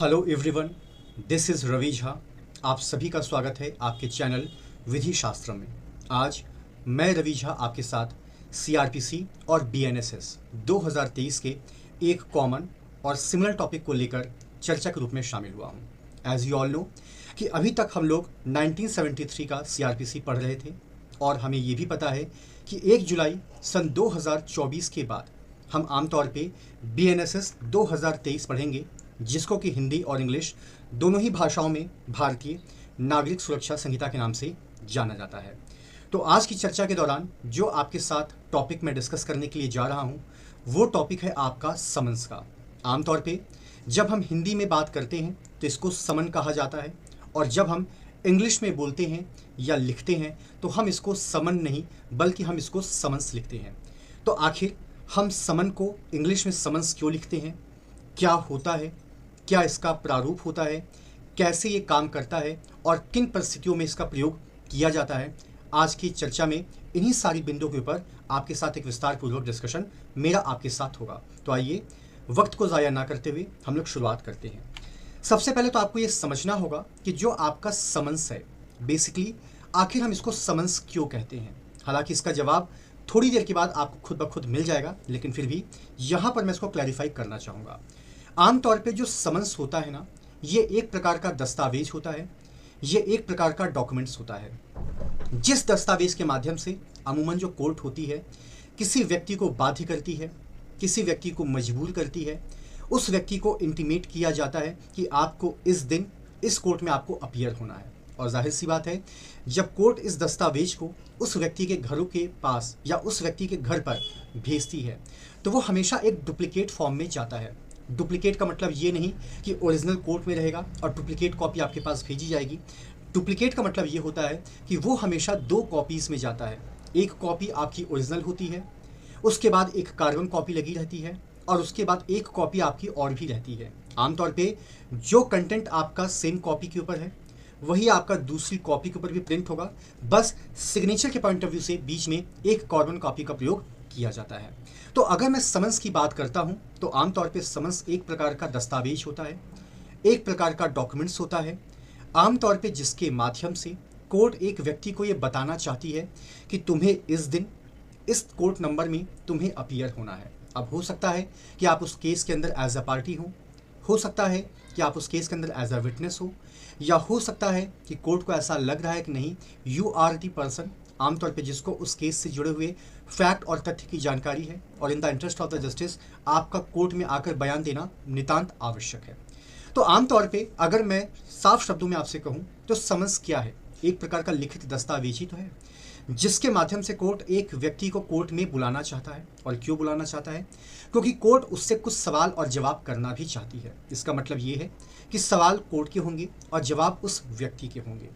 Hello everyone, this is Ravi Jha. आप सभी का स्वागत है आपके चैनल विधि शास्त्र में। आज मैं रवि झा आपके साथ सीआरपीसी और बीएनएसएस 2023 के एक कॉमन और सिमिलर टॉपिक को लेकर चर्चा के रूप में शामिल हुआ हूँ। एज यू ऑल नो कि अभी तक हम लोग 1973 का सीआरपीसी पढ़ रहे थे और हमें ये भी पता है कि 1 जुलाई सन 2024 के बाद हम आमतौर पे बीएनएसएस 2023 पढ़ेंगे, जिसको कि हिंदी और इंग्लिश दोनों ही भाषाओं में भारतीय नागरिक सुरक्षा संहिता के नाम से जाना जाता है। तो आज की चर्चा के दौरान जो आपके साथ टॉपिक मैं डिस्कस करने के लिए जा रहा हूँ वो टॉपिक है आपका समन्स का। आमतौर पे जब हम हिंदी में बात करते हैं तो इसको समन कहा जाता है, और जब हम इंग्लिश में बोलते हैं या लिखते हैं तो हम इसको समन नहीं बल्कि हम इसको समन्स लिखते हैं। तो आखिर हम समन को इंग्लिश में समन्स क्यों लिखते हैं, क्या होता है, क्या इसका प्रारूप होता है, कैसे ये काम करता है और किन परिस्थितियों में इसका प्रयोग किया जाता है, आज की चर्चा में इन्हीं सारी बिंदुओं के ऊपर आपके साथ एक विस्तार पूर्वक डिस्कशन मेरा आपके साथ होगा। तो आइए वक्त को ज़ाया ना करते हुए हम लोग शुरुआत करते हैं। सबसे पहले तो आपको ये समझना होगा कि जो आपका समन्स है, बेसिकली आखिर हम इसको समन्स क्यों कहते हैं। हालांकि इसका जवाब थोड़ी देर के बाद आपको खुद ब खुद मिल जाएगा, लेकिन फिर भी यहाँ पर मैं इसको क्लैरिफाई करना चाहूँगा। आमतौर पे जो समन्स होता है ना, ये एक प्रकार का दस्तावेज होता है, ये एक प्रकार का डॉक्यूमेंट्स होता है, जिस दस्तावेज के माध्यम से अमूमन जो कोर्ट होती है किसी व्यक्ति को बाध्य करती है, किसी व्यक्ति को मजबूर करती है, उस व्यक्ति को इंटीमेट किया जाता है कि आपको इस दिन इस कोर्ट में आपको अपीयर होना है। और जाहिर सी बात है, जब कोर्ट इस दस्तावेज को उस व्यक्ति के घरों के पास या उस व्यक्ति के घर पर भेजती है तो वो हमेशा एक डुप्लीकेट फॉर्म में जाता है। डुप्लीकेट का मतलब ये नहीं कि ओरिजिनल कोर्ट में रहेगा और डुप्लीकेट कॉपी आपके पास भेजी जाएगी। डुप्लीकेट का मतलब ये होता है कि वो हमेशा 2 कॉपीज़ में जाता है। एक कॉपी आपकी ओरिजिनल होती है, उसके बाद एक कार्बन कॉपी लगी रहती है, और उसके बाद एक कॉपी आपकी और भी रहती है। आमतौर पे जो कंटेंट आपका सेम कॉपी के ऊपर है वही आपका दूसरी कॉपी के ऊपर भी प्रिंट होगा, बस सिग्नेचर के पॉइंट ऑफ व्यू से बीच में एक कार्बन कॉपी का प्रयोग किया जाता है। तो अगर मैं समन्स की बात करता हूं तो आमतौर पे समन्स एक प्रकार का दस्तावेज होता है, एक प्रकार का डॉक्यूमेंट्स होता है, आमतौर पे जिसके माध्यम से कोर्ट एक व्यक्ति को ये बताना चाहती है कि तुम्हें इस दिन इस कोर्ट नंबर में तुम्हें अपीयर होना है। अब हो सकता है कि आप उस केस के अंदर एज अ पार्टी हो सकता है कि आप उस केस के अंदर एज अ विटनेस या हो सकता है कि कोर्ट को ऐसा लग रहा है कि नहीं, यू आर दी पर्सन आमतौर पे जिसको उस केस से जुड़े हुए फैक्ट और तथ्य की जानकारी है, और in the interest of the justice आपका कोर्ट में आकर बयान देना नितांत आवश्यक है। तो आमतौर पे अगर मैं साफ शब्दों में आपसे कहूँ तो समन्स क्या है, एक प्रकार का लिखित दस्तावेज ही तो है, जिसके माध्यम से कोर्ट एक व्यक्ति को कोर्ट में बुलाना चाहता है। और क्यों बुलाना चाहता है? क्योंकि कोर्ट उससे कुछ सवाल और जवाब करना भी चाहती है। इसका मतलब ये है कि सवाल कोर्ट के होंगे और जवाब उस व्यक्ति के होंगे।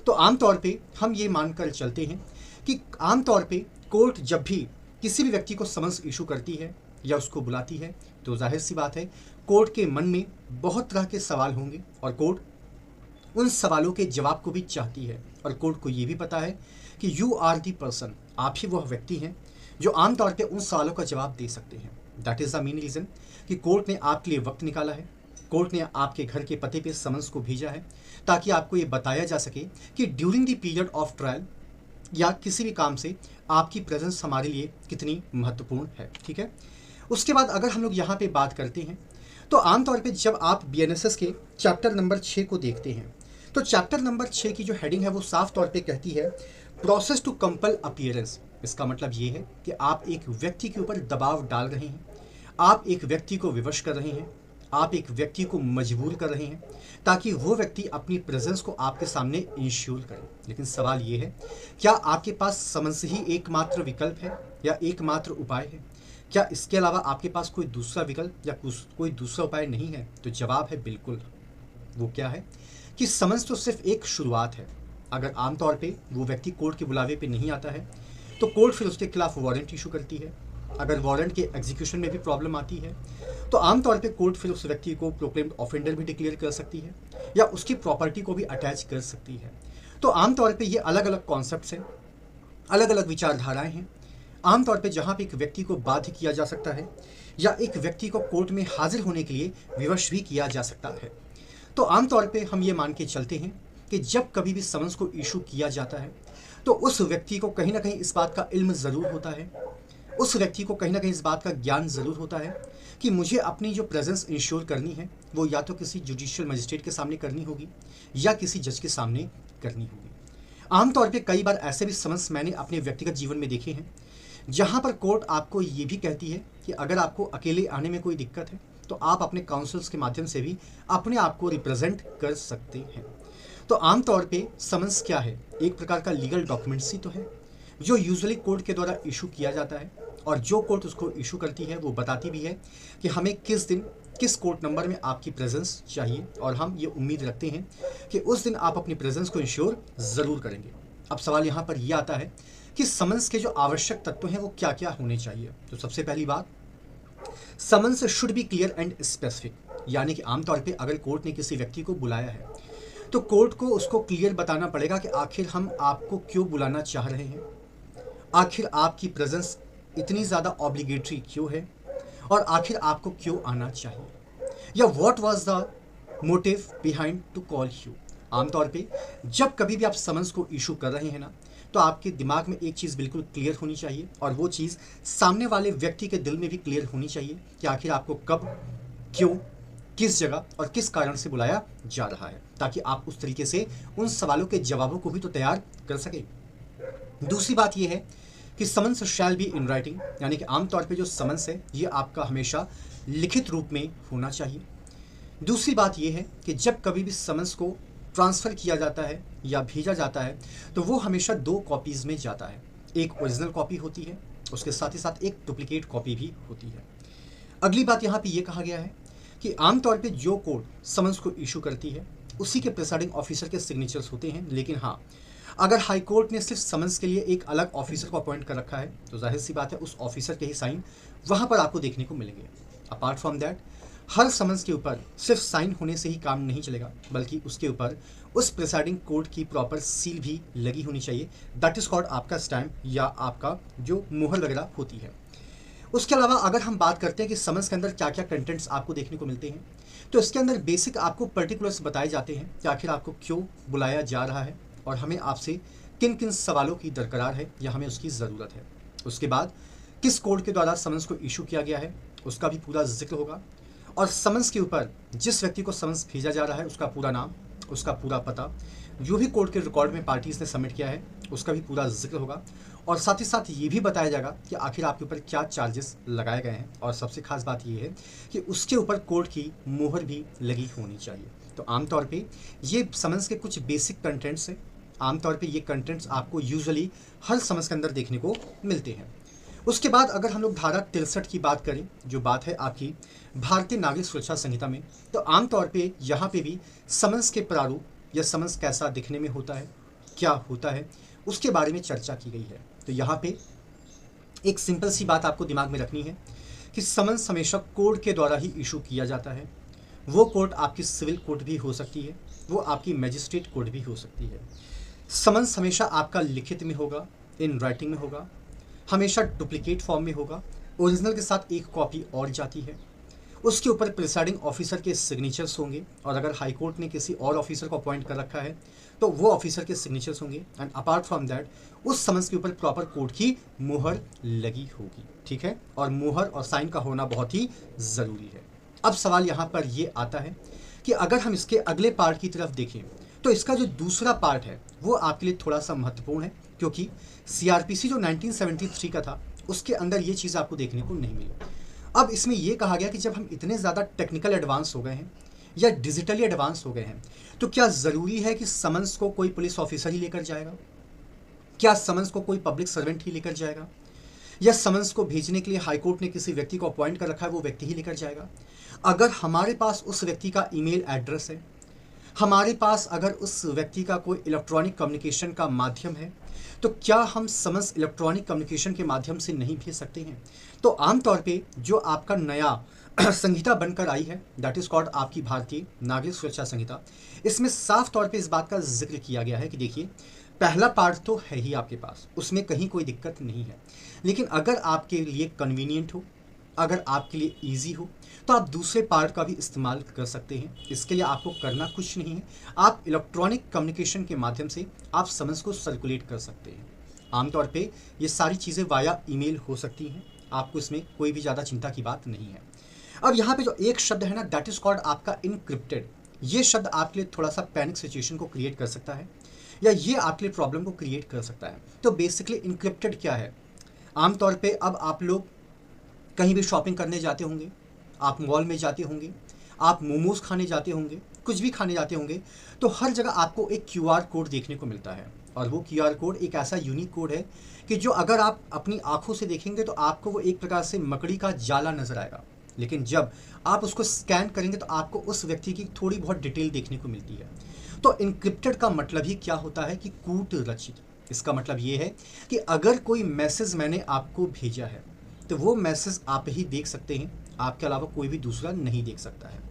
तो आमतौर पे हम ये मानकर चलते हैं कि आमतौर पे कोर्ट जब भी किसी भी व्यक्ति को समन्स इशू करती है या उसको बुलाती है तो जाहिर सी बात है कोर्ट के मन में बहुत तरह के सवाल होंगे, और कोर्ट उन सवालों के जवाब को भी चाहती है। और कोर्ट को ये भी पता है कि यू आर दी पर्सन, आप ही वह व्यक्ति हैं जो आमतौर पे उन सवालों का जवाब दे सकते हैं। That is the main reason कि कोर्ट ने आपके लिए वक्त निकाला है, कोर्ट ने आपके घर के पते पे समन्स को भेजा है ताकि आपको ये बताया जा सके कि during the period of trial या किसी भी काम से आपकी प्रेजेंस हमारे लिए कितनी महत्वपूर्ण है। ठीक है, उसके बाद अगर हम लोग यहाँ पे बात करते हैं तो आमतौर पे जब आप बीएनएसएस के चैप्टर नंबर 6 को देखते हैं तो चैप्टर नंबर 6 की जो हेडिंग है वो साफ तौर पे कहती है प्रोसेस टू कंपल अपीयरेंस। इसका मतलब ये है कि आप एक व्यक्ति के ऊपर दबाव डाल रहे हैं, आप एक व्यक्ति को विवश कर रहे हैं, आप एक व्यक्ति को मजबूर कर रहे हैं ताकि वो व्यक्ति अपनी प्रेजेंस को आपके सामने इंश्योर करे। लेकिन सवाल ये है, क्या आपके पास समन्स ही एकमात्र विकल्प है या एकमात्र उपाय है? क्या इसके अलावा आपके पास कोई दूसरा विकल्प या कोई दूसरा उपाय नहीं है? तो जवाब है बिल्कुल। वो क्या है कि समन्स तो सिर्फ एक शुरुआत है। अगर आमतौर पे वो व्यक्ति कोर्ट के बुलावे पे नहीं आता है तो कोर्ट फिर उसके खिलाफ वारंट इशू करती है। अगर वारंट के एग्जीक्यूशन में भी प्रॉब्लम आती है तो आमतौर पे कोर्ट फिर उस व्यक्ति को प्रोक्लेम्ड ऑफेंडर भी डिक्लेयर कर सकती है या उसकी प्रॉपर्टी को भी अटैच कर सकती है। तो आमतौर पे ये अलग अलग कॉन्सेप्ट्स हैं, अलग अलग विचारधाराएं हैं। आमतौर पे जहाँ पे एक व्यक्ति को बाध्य किया जा सकता है या एक व्यक्ति को कोर्ट में हाजिर होने के लिए विवश भी किया जा सकता है। तो आमतौर पे हम ये मान के चलते हैं कि जब कभी भी समन्स को इशू किया जाता है तो उस व्यक्ति को कहीं ना कहीं इस बात का इल्म ज़रूर होता है, उस व्यक्ति को कहीं ना कहीं इस बात का ज्ञान ज़रूर होता है कि मुझे अपनी जो प्रेजेंस इंश्योर करनी है वो या तो किसी जुडिशियल मजिस्ट्रेट के सामने करनी होगी या किसी जज के सामने करनी होगी। आमतौर पे कई बार ऐसे भी समन्स मैंने अपने व्यक्तिगत जीवन में देखे हैं जहाँ पर कोर्ट आपको ये भी कहती है कि अगर आपको अकेले आने में कोई दिक्कत है तो आप अपने काउंसल्स के माध्यम से भी अपने आप को रिप्रेजेंट कर सकते हैं। तो आमतौर पे समन्स क्या है, एक प्रकार का लीगल डॉक्यूमेंट्स ही तो है जो यूजुअली कोर्ट के द्वारा इशू किया जाता है, और जो कोर्ट उसको इशू करती है वो बताती भी है कि हमें किस दिन किस कोर्ट नंबर में आपकी प्रेजेंस चाहिए, और हम ये उम्मीद रखते हैं कि उस दिन आप अपनी प्रेजेंस को इंश्योर ज़रूर करेंगे। अब सवाल यहाँ पर यह आता है कि समन्स के जो आवश्यक तत्व हैं वो क्या क्या होने चाहिए। तो सबसे पहली बात, summons should be clear and specific, यानी कि आमतौर पे अगर कोर्ट ने किसी व्यक्ति को बुलाया है तो कोर्ट को उसको क्लियर बताना पड़ेगा कि आखिर हम आपको क्यों बुलाना चाह रहे हैं, आखिर आपकी प्रेजेंस इतनी ज़्यादा ऑब्लिगेटरी क्यों है, और आखिर आपको क्यों आना चाहिए, या what was the motive behind to call you. आमतौर पे जब कभी भी आप समन्स को इशू कर रहे हैं ना, तो आपके दिमाग में एक चीज़ बिल्कुल क्लियर होनी चाहिए, और वो चीज़ सामने वाले व्यक्ति के दिल में भी क्लियर होनी चाहिए कि आखिर आपको कब, क्यों, किस जगह और किस कारण से बुलाया जा रहा है, ताकि आप उस तरीके से उन सवालों के जवाबों को भी तो तैयार कर सकें। दूसरी बात यह है कि summons shall be in writing, यानी कि आमतौर पे जो समन्स है ये आपका हमेशा लिखित रूप में होना चाहिए। दूसरी बात यह है कि जब कभी भी समन्स को ट्रांसफ़र किया जाता है या भेजा जाता है तो वो हमेशा 2 कॉपीज़ में जाता है, एक ओरिजिनल कॉपी होती है, उसके साथ ही साथ एक डुप्लीकेट कॉपी भी होती है। अगली बात यहाँ पे ये कहा गया है कि आमतौर पे जो कोर्ट समन्स को इशू करती है उसी के प्रिसाइडिंग ऑफिसर के सिग्नेचर्स होते हैं, लेकिन हाँ, अगर हाई कोर्ट ने सिर्फ समन्स के लिए एक अलग ऑफिसर को अपॉइंट कर रखा है तो जाहिर सी बात है उस ऑफिसर के ही साइन वहाँ पर आपको देखने को मिलेंगे। Apart from that, her summons के ऊपर सिर्फ साइन होने से ही काम नहीं चलेगा, बल्कि उसके ऊपर उस प्रिसाइडिंग कोर्ट की प्रॉपर सील भी लगी होनी चाहिए, दैट इज़ कॉल्ड आपका स्टैम्प या आपका जो मुहर वगैरह होती है। उसके अलावा अगर हम बात करते हैं कि समन्स के अंदर क्या क्या कंटेंट्स आपको देखने को मिलते हैं, तो इसके अंदर बेसिक आपको पर्टिकुलर्स बताए जाते हैं कि आखिर आपको क्यों बुलाया जा रहा है और हमें आपसे किन किन सवालों की दरकार है या हमें उसकी ज़रूरत है। उसके बाद किस कोर्ट के द्वारा समन्स को इशू किया गया है उसका भी पूरा जिक्र होगा, और समन्स के ऊपर जिस व्यक्ति को समन्स भेजा जा रहा है उसका पूरा नाम, उसका पूरा पता, जो भी कोर्ट के रिकॉर्ड में पार्टीज़ ने सबमिट किया है उसका भी पूरा जिक्र होगा, और साथ ही साथ ये भी बताया जाएगा कि आखिर आपके ऊपर क्या चार्जेस लगाए गए हैं, और सबसे खास बात ये है कि उसके ऊपर कोर्ट की मुहर भी लगी होनी चाहिए। तो आमतौर पे ये समन्स के कुछ बेसिक कंटेंट्स हैं। आमतौर पे ये कंटेंट्स आपको यूजुअली हर समन्स के अंदर देखने को मिलते हैं। उसके बाद अगर हम लोग धारा 63 की बात करें, जो बात है आपकी भारतीय नागरिक सुरक्षा संहिता में, तो आमतौर पे यहाँ पे भी समन्स के प्रारूप या समन्स कैसा दिखने में होता है, क्या होता है, उसके बारे में चर्चा की गई है। तो यहाँ पे एक सिंपल सी बात आपको दिमाग में रखनी है कि समन्स हमेशा कोर्ट के द्वारा ही इशू किया जाता है। वो कोर्ट आपकी सिविल कोर्ट भी हो सकती है, वो आपकी मजिस्ट्रेट कोर्ट भी हो सकती है। समन्स हमेशा आपका लिखित में होगा, इन राइटिंग में होगा, हमेशा डुप्लीकेट फॉर्म में होगा, ओरिजिनल के साथ एक कॉपी और जाती है, उसके ऊपर प्रिसाइडिंग ऑफिसर के सिग्नेचर्स होंगे, और अगर हाई कोर्ट ने किसी और ऑफिसर को अपॉइंट कर रखा है तो वो ऑफिसर के सिग्नेचर्स होंगे, एंड अपार्ट फ्रॉम दैट उस समन्स के ऊपर प्रॉपर कोर्ट की मुहर लगी होगी। ठीक है, और मुहर और साइन का होना बहुत ही ज़रूरी है। अब सवाल यहाँ पर ये आता है कि अगर हम इसके अगले पार्ट की तरफ देखें तो इसका जो दूसरा पार्ट है वो आपके लिए थोड़ा सा महत्वपूर्ण है, क्योंकि सीआरपीसी जो 1973 का था उसके अंदर ये चीज़ आपको देखने को नहीं मिली। अब इसमें यह कहा गया कि जब हम इतने ज़्यादा टेक्निकल एडवांस हो गए हैं या डिजिटली एडवांस हो गए हैं तो क्या ज़रूरी है कि समन्स को कोई पुलिस ऑफिसर ही लेकर जाएगा, क्या समन्स को कोई पब्लिक सर्वेंट ही लेकर जाएगा, या समन्स को भेजने के लिए हाईकोर्ट ने किसी व्यक्ति को अपॉइंट कर रखा है वो व्यक्ति ही लेकर जाएगा। अगर हमारे पास उस व्यक्ति का ईमेल एड्रेस है, हमारे पास अगर उस व्यक्ति का कोई इलेक्ट्रॉनिक कम्युनिकेशन का माध्यम है, तो क्या हम समन्स इलेक्ट्रॉनिक कम्युनिकेशन के माध्यम से नहीं भेज सकते हैं? तो आमतौर पे जो आपका नया संहिता बनकर आई है, दैट इज़ कॉल्ड आपकी भारतीय नागरिक सुरक्षा संहिता, इसमें साफ तौर पे इस बात का जिक्र किया गया है कि देखिए, पहला पार्ट तो है ही आपके पास, उसमें कहीं कोई दिक्कत नहीं है, लेकिन अगर आपके लिए कन्वीनियंट हो, अगर आपके लिए ईजी हो तो आप दूसरे पार्ट का भी इस्तेमाल कर सकते हैं। इसके लिए आपको करना कुछ नहीं है, आप इलेक्ट्रॉनिक कम्युनिकेशन के माध्यम से आप समन्स को सर्कुलेट कर सकते हैं। आमतौर पे ये सारी चीज़ें वाया ईमेल हो सकती हैं, आपको इसमें कोई भी ज़्यादा चिंता की बात नहीं है। अब यहाँ पे जो एक शब्द है ना, दैट इज़ कॉल्ड आपका इनक्रिप्टेड। ये शब्द आपके लिए थोड़ा सा पैनिक सिचुएशन को क्रिएट कर सकता है, या ये आपके लिए प्रॉब्लम को क्रिएट कर सकता है। तो बेसिकली इनक्रिप्टेड क्या है? आमतौर पे अब आप लोग कहीं भी शॉपिंग करने जाते होंगे, आप मॉल में जाते होंगे, आप मोमोज खाने जाते होंगे, कुछ भी खाने जाते होंगे, तो हर जगह आपको एक QR कोड देखने को मिलता है। और वो QR कोड एक ऐसा यूनिक कोड है कि जो अगर आप अपनी आंखों से देखेंगे तो आपको वो एक प्रकार से मकड़ी का जाला नजर आएगा, लेकिन जब आप उसको स्कैन करेंगे तो आपको उस व्यक्ति की थोड़ी बहुत डिटेल देखने को मिलती है। तो इनक्रिप्टेड का मतलब ही क्या होता है कि कूट रचित। इसका मतलब ये है कि अगर कोई मैसेज मैंने आपको भेजा है तो वो मैसेज आप ही देख सकते हैं, आपके अलावा कोई भी दूसरा नहीं देख सकता है।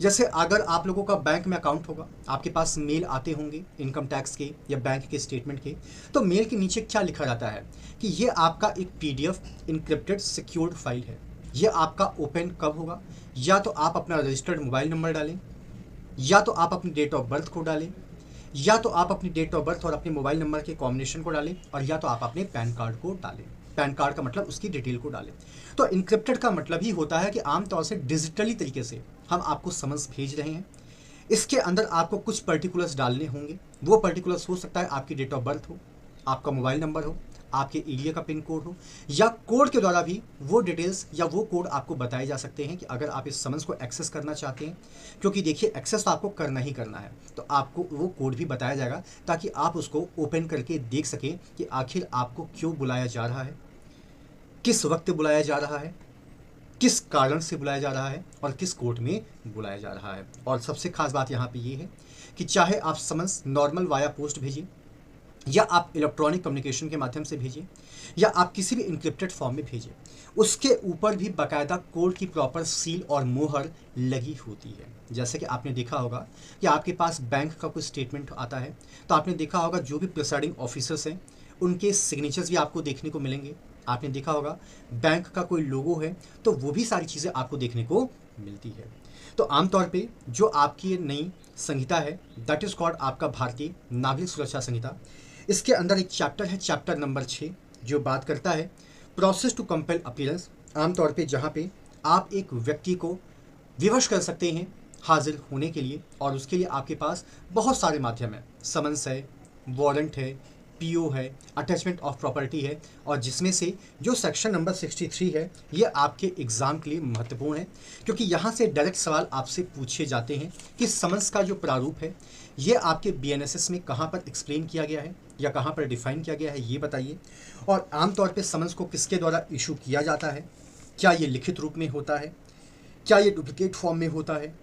जैसे अगर आप लोगों का बैंक में अकाउंट होगा, आपके पास मेल आते होंगे इनकम टैक्स के या बैंक के स्टेटमेंट के, तो मेल के नीचे क्या लिखा जाता है कि ये आपका एक PDF इनक्रिप्टेड सिक्योर्ड फाइल है। ये आपका ओपन कब होगा? या तो आप अपना रजिस्टर्ड मोबाइल नंबर डालें, या तो आप अपनी डेट ऑफ बर्थ को डालें, या तो आप अपनी डेट ऑफ बर्थ और अपने मोबाइल नंबर के कॉम्बिनेशन को डालें, और या तो आप अपने पैन कार्ड को डालें। पैन कार्ड का मतलब उसकी डिटेल को डालें। तो इनक्रिप्टेड का मतलब ही होता है कि आमतौर से डिजिटली तरीके से हम आपको समन्स भेज रहे हैं। इसके अंदर आपको कुछ पर्टिकुलर्स डालने होंगे। वो पर्टिकुलर्स हो सकता है आपकी डेट ऑफ बर्थ हो, आपका मोबाइल नंबर हो, आपके एरिया का पिन कोड हो, या कोड के द्वारा भी वो डिटेल्स या वो कोड आपको बताए जा सकते हैं कि अगर आप इस समन्स को एक्सेस करना चाहते हैं, क्योंकि देखिए एक्सेस तो आपको करना ही करना है, तो आपको वो कोड भी बताया जाएगा ताकि आप उसको ओपन करके देख सकें कि आखिर आपको क्यों बुलाया जा रहा है, किस वक्त बुलाया जा रहा है, किस कारण से बुलाया जा रहा है और किस कोर्ट में बुलाया जा रहा है। और सबसे खास बात यहाँ पे ये है कि चाहे आप समन्स नॉर्मल वाया पोस्ट भेजिए, या आप इलेक्ट्रॉनिक कम्युनिकेशन के माध्यम से भेजिए, या आप किसी भी इनक्रिप्टेड फॉर्म में भेजिए, उसके ऊपर भी बाकायदा कोर्ट की प्रॉपर सील और मोहर लगी होती है। जैसे कि आपने देखा होगा कि आपके पास बैंक का कोई स्टेटमेंट आता है, तो आपने देखा होगा जो भी प्रिसाइडिंग ऑफिसर्स हैं उनके सिग्नेचर्स भी आपको देखने को मिलेंगे। आपने देखा होगा बैंक का कोई लोगो है तो वो भी सारी चीज़ें आपको देखने को मिलती है। तो आमतौर पे जो आपकी ये नई संहिता है, दैट इज़ कॉल्ड आपका भारतीय नागरिक सुरक्षा संहिता। इसके अंदर एक चैप्टर है, चैप्टर नंबर 6, जो बात करता है प्रोसेस टू कंपेल अपीयरेंस। आमतौर पे जहाँ पे आप एक व्यक्ति को विवश कर सकते हैं हाजिर होने के लिए, और उसके लिए आपके पास बहुत सारे माध्यम हैं। समन्स है, वारंट है, PO है, अटैचमेंट ऑफ प्रॉपर्टी है, और जिसमें से जो सेक्शन नंबर 63 है ये आपके एग्ज़ाम के लिए महत्वपूर्ण है, क्योंकि यहाँ से डायरेक्ट सवाल आपसे पूछे जाते हैं कि समन्स का जो प्रारूप है ये आपके BNSS में कहाँ पर एक्सप्लेन किया गया है या कहाँ पर डिफाइन किया गया है, ये बताइए। और आमतौर पे समन्स को किसके द्वारा इशू किया जाता है, क्या ये लिखित रूप में होता है, क्या ये डुप्लीकेट फॉर्म में होता है,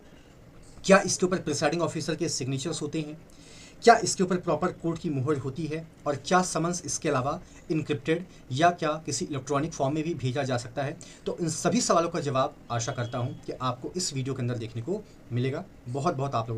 क्या इसके ऊपर प्रिसाइडिंग ऑफिसर के सिग्नेचर्स होते हैं, क्या इसके ऊपर प्रॉपर कोर्ट की मुहर होती है, और क्या समन्स इसके अलावा इनक्रिप्टेड या क्या किसी इलेक्ट्रॉनिक फॉर्म में भी भेजा जा सकता है। तो इन सभी सवालों का जवाब आशा करता हूँ कि आपको इस वीडियो के अंदर देखने को मिलेगा। बहुत बहुत आप लोगों